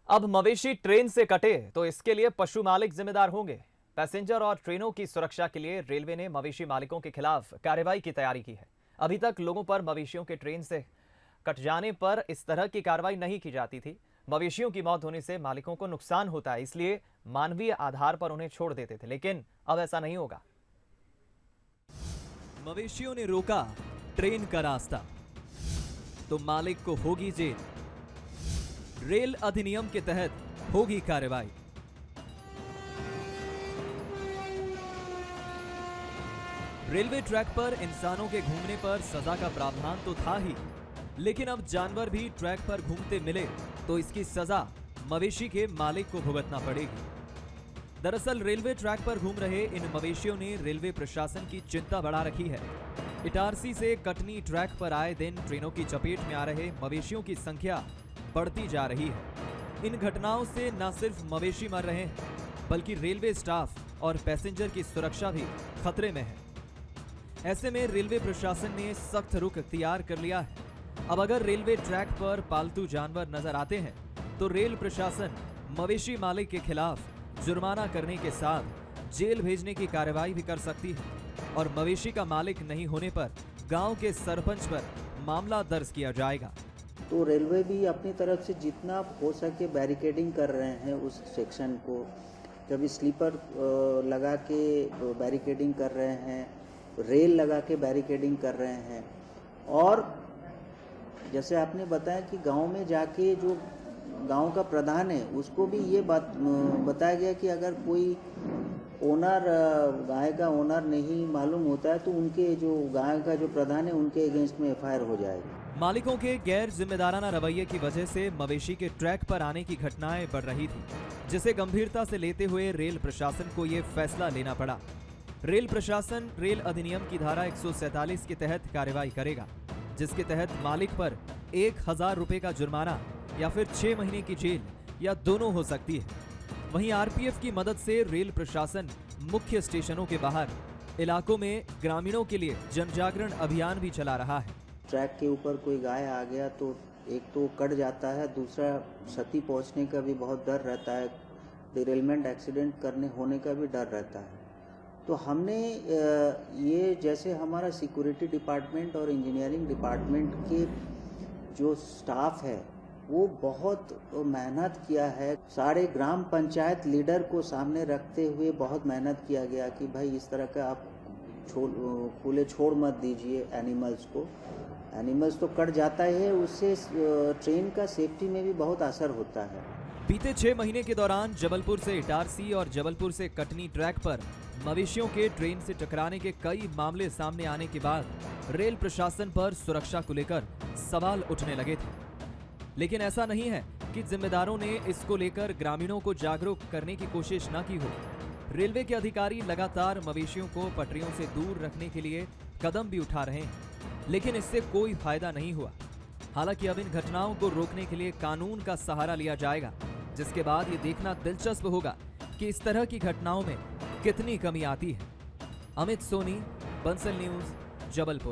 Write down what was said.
अब मवेशी ट्रेन से कटे तो इसके लिए पशु मालिक जिम्मेदार होंगे। पैसेंजर और ट्रेनों की सुरक्षा के लिए रेलवे ने मवेशी मालिकों के खिलाफ कार्रवाई की तैयारी की है। अभी तक लोगों पर मवेशियों के ट्रेन से कट जाने पर इस तरह की कार्रवाई नहीं की जाती थी। मवेशियों की मौत होने से मालिकों को नुकसान होता है, इसलिए मानवीय आधार पर उन्हें छोड़ देते थे, लेकिन अब ऐसा नहीं होगा। मवेशियों ने रोका ट्रेन का रास्ता तो मालिक को होगी जेल। रेल अधिनियम के तहत होगी कार्रवाई। रेलवे ट्रैक पर इंसानों के घूमने पर सजा का प्रावधान तो था ही, लेकिन अब जानवर भी ट्रैक पर घूमते मिले तो इसकी सजा मवेशी के मालिक को भुगतना पड़ेगी। दरअसल रेलवे ट्रैक पर घूम रहे इन मवेशियों ने रेलवे प्रशासन की चिंता बढ़ा रखी है। इटारसी से कटनी ट्रैक पर आए दिन ट्रेनों की चपेट में आ रहे मवेशियों की संख्या बढ़ती जा रही है। इन घटनाओं से न सिर्फ मवेशी मर रहे हैं, बल्कि रेलवे स्टाफ और पैसेंजर की सुरक्षा भी खतरे में है। ऐसे में रेलवे प्रशासन ने सख्त रुख इख्तियार कर लिया है। अब अगर रेलवे ट्रैक पर पालतू जानवर नजर आते हैं तो रेल प्रशासन मवेशी मालिक के खिलाफ जुर्माना करने के साथ जेल भेजने की कार्रवाई भी कर सकती है और मवेशी का मालिक नहीं होने पर गांव के सरपंच पर मामला दर्ज किया जाएगा। तो रेलवे भी अपनी तरफ से जितना हो सके बैरिकेडिंग कर रहे हैं उस सेक्शन को। कभी स्लीपर लगा के बैरिकेडिंग कर रहे हैं, रेल लगा के बैरिकेडिंग कर रहे हैं। और जैसे आपने बताया कि गांव में जाके जो गांव का प्रधान है उसको भी ये बात बताया गया कि अगर कोई ओनर गाय का ओनर नहीं मालूम होता है तो उनके जो गाय का जो प्रधान है उनके अगेंस्ट में एफआईआर हो जाएगी। मालिकों के गैर जिम्मेदाराना रवैये की वजह से मवेशी के ट्रैक पर आने की घटनाएं बढ़ रही थी, जिसे गंभीरता से लेते हुए रेल प्रशासन को ये फैसला लेना पड़ा। रेल प्रशासन रेल अधिनियम की धारा 147 के तहत कार्रवाई करेगा, जिसके तहत मालिक पर 1000 रुपए का जुर्माना या फिर 6 महीने की जेल या दोनों हो सकती है। वहीं आरपीएफ की मदद से रेल प्रशासन मुख्य स्टेशनों के बाहर इलाकों में ग्रामीणों के लिए जनजागरण अभियान भी चला रहा है। ट्रैक के ऊपर कोई गाय आ गया तो एक तो कट जाता है, दूसरा क्षति पहुंचने का भी बहुत डर रहता है, डिरेलमेंट एक्सीडेंट करने होने का भी डर रहता है। तो हमने ये जैसे हमारा सिक्योरिटी डिपार्टमेंट और इंजीनियरिंग डिपार्टमेंट के जो स्टाफ है वो बहुत मेहनत किया है। सारे ग्राम पंचायत लीडर को सामने रखते हुए बहुत मेहनत किया गया कि भाई इस तरह का आप खुले छोड़ मत दीजिए एनिमल्स को। एनिमल्स तो कट जाता है, उससे ट्रेन का सेफ्टी में भी बहुत असर होता है। बीते 6 महीने के दौरान जबलपुर से इटारसी और जबलपुर से कटनी ट्रैक पर मवेशियों के ट्रेन से टकराने के कई मामले सामने आने के बाद रेल प्रशासन पर सुरक्षा को लेकर सवाल उठने लगे थे। लेकिन ऐसा नहीं है कि जिम्मेदारों ने इसको लेकर ग्रामीणों को जागरूक करने की कोशिश न की हो। रेलवे के अधिकारी लगातार मवेशियों को पटरियों से दूर रखने के लिए कदम भी उठा रहे हैं, लेकिन इससे कोई फायदा नहीं हुआ। हालांकि अब इन घटनाओं को रोकने के लिए कानून का सहारा लिया जाएगा, जिसके बाद ये देखना दिलचस्प होगा कि इस तरह की घटनाओं में कितनी कमी आती है। अमित सोनी, बंसल न्यूज, जबलपुर।